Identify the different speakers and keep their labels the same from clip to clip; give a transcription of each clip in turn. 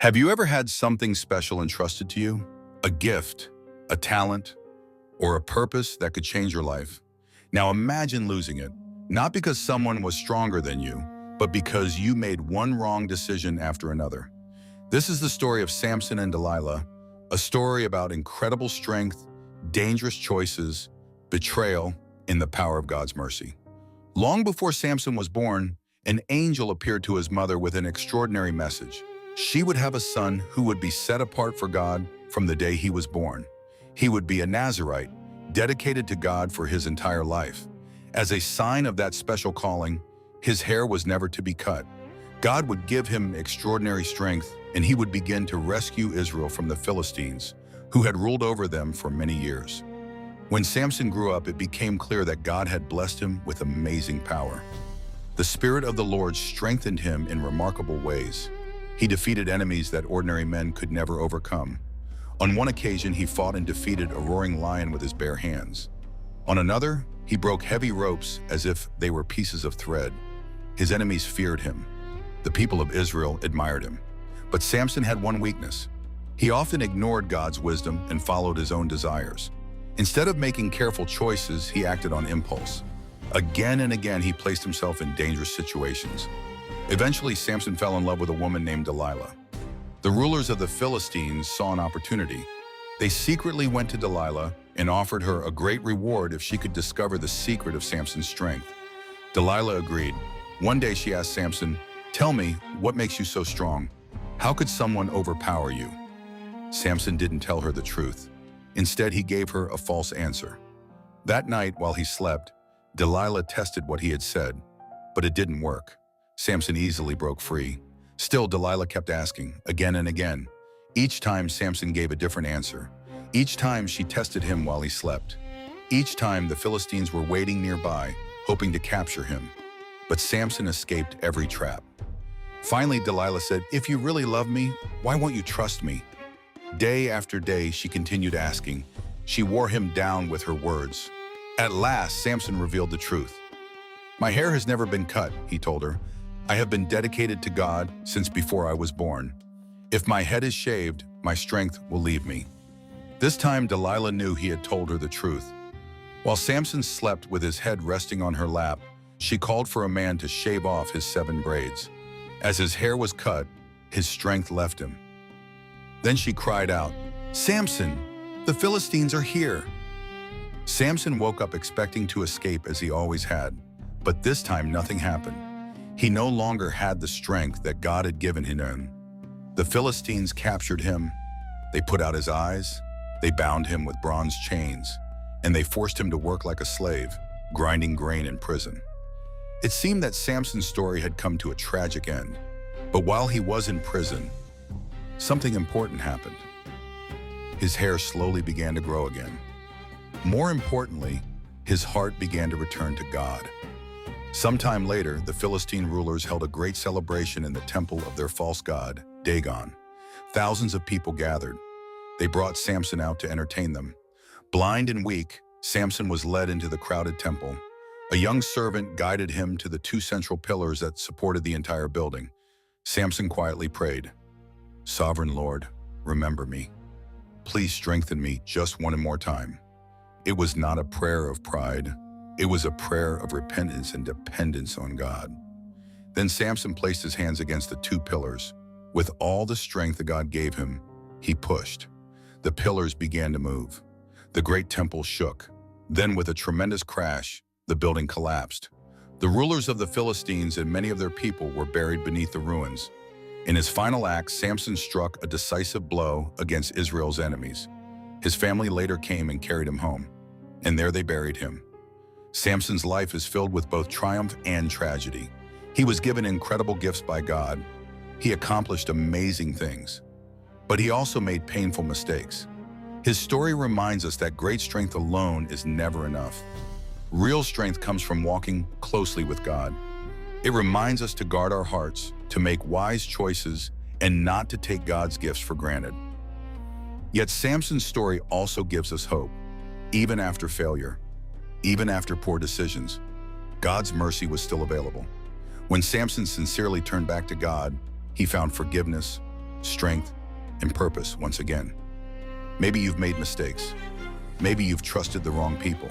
Speaker 1: Have you ever had something special entrusted to you? A gift, a talent, or a purpose that could change your life? Now imagine losing it, not because someone was stronger than you, but because you made one wrong decision after another. This is the story of Samson and Delilah, a story about incredible strength, dangerous choices, betrayal, and the power of God's mercy. Long before Samson was born, an angel appeared to his mother with an extraordinary message. She would have a son who would be set apart for God from the day he was born. He would be a Nazirite, dedicated to God for his entire life. As a sign of that special calling, his hair was never to be cut. God would give him extraordinary strength, and he would begin to rescue Israel from the Philistines, who had ruled over them for many years. When Samson grew up, it became clear that God had blessed him with amazing power. The Spirit of the Lord strengthened him in remarkable ways. He defeated enemies that ordinary men could never overcome. On one occasion, he fought and defeated a roaring lion with his bare hands. On another, he broke heavy ropes as if they were pieces of thread. His enemies feared him. The people of Israel admired him. But Samson had one weakness. He often ignored God's wisdom and followed his own desires. Instead of making careful choices, he acted on impulse. Again and again, he placed himself in dangerous situations. Eventually, Samson fell in love with a woman named Delilah. The rulers of the Philistines saw an opportunity. They secretly went to Delilah and offered her a great reward if she could discover the secret of Samson's strength. Delilah agreed. One day she asked Samson, "Tell me, what makes you so strong? How could someone overpower you?" Samson didn't tell her the truth. Instead, he gave her a false answer. That night, while he slept, Delilah tested what he had said, but it didn't work. Samson easily broke free. Still, Delilah kept asking, again and again. Each time, Samson gave a different answer. Each time, she tested him while he slept. Each time, the Philistines were waiting nearby, hoping to capture him. But Samson escaped every trap. Finally, Delilah said, "If you really love me, why won't you trust me?" Day after day, she continued asking. She wore him down with her words. At last, Samson revealed the truth. "My hair has never been cut," he told her. "I have been dedicated to God since before I was born. If my head is shaved, my strength will leave me." This time, Delilah knew he had told her the truth. While Samson slept with his head resting on her lap, she called for a man to shave off his 7 braids. As his hair was cut, his strength left him. Then she cried out, "Samson, the Philistines are here!" Samson woke up expecting to escape as he always had, but this time nothing happened. He no longer had the strength that God had given him. The Philistines captured him. They put out his eyes, they bound him with bronze chains, and they forced him to work like a slave, grinding grain in prison. It seemed that Samson's story had come to a tragic end, but while he was in prison, something important happened. His hair slowly began to grow again. More importantly, his heart began to return to God. Sometime later, the Philistine rulers held a great celebration in the temple of their false god, Dagon. Thousands of people gathered. They brought Samson out to entertain them. Blind and weak, Samson was led into the crowded temple. A young servant guided him to the 2 central pillars that supported the entire building. Samson quietly prayed, "Sovereign Lord, remember me. Please strengthen me just one more time." It was not a prayer of pride. It was a prayer of repentance and dependence on God. Then Samson placed his hands against the 2 pillars. With all the strength that God gave him, he pushed. The pillars began to move. The great temple shook. Then with a tremendous crash, the building collapsed. The rulers of the Philistines and many of their people were buried beneath the ruins. In his final act, Samson struck a decisive blow against Israel's enemies. His family later came and carried him home, and there they buried him. Samson's life is filled with both triumph and tragedy. He was given incredible gifts by God. He accomplished amazing things, but he also made painful mistakes. His story reminds us that great strength alone is never enough. Real strength comes from walking closely with God. It reminds us to guard our hearts, to make wise choices, and not to take God's gifts for granted. Yet Samson's story also gives us hope. Even after failure, even after poor decisions, God's mercy was still available. When Samson sincerely turned back to God, he found forgiveness, strength, and purpose once again. Maybe you've made mistakes. Maybe you've trusted the wrong people.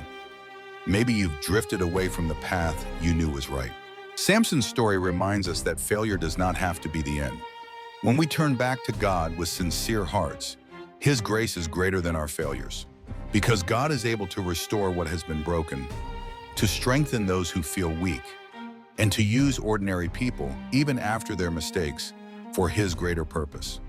Speaker 1: Maybe you've drifted away from the path you knew was right. Samson's story reminds us that failure does not have to be the end. When we turn back to God with sincere hearts, His grace is greater than our failures. Because God is able to restore what has been broken, to strengthen those who feel weak, and to use ordinary people, even after their mistakes, for His greater purpose.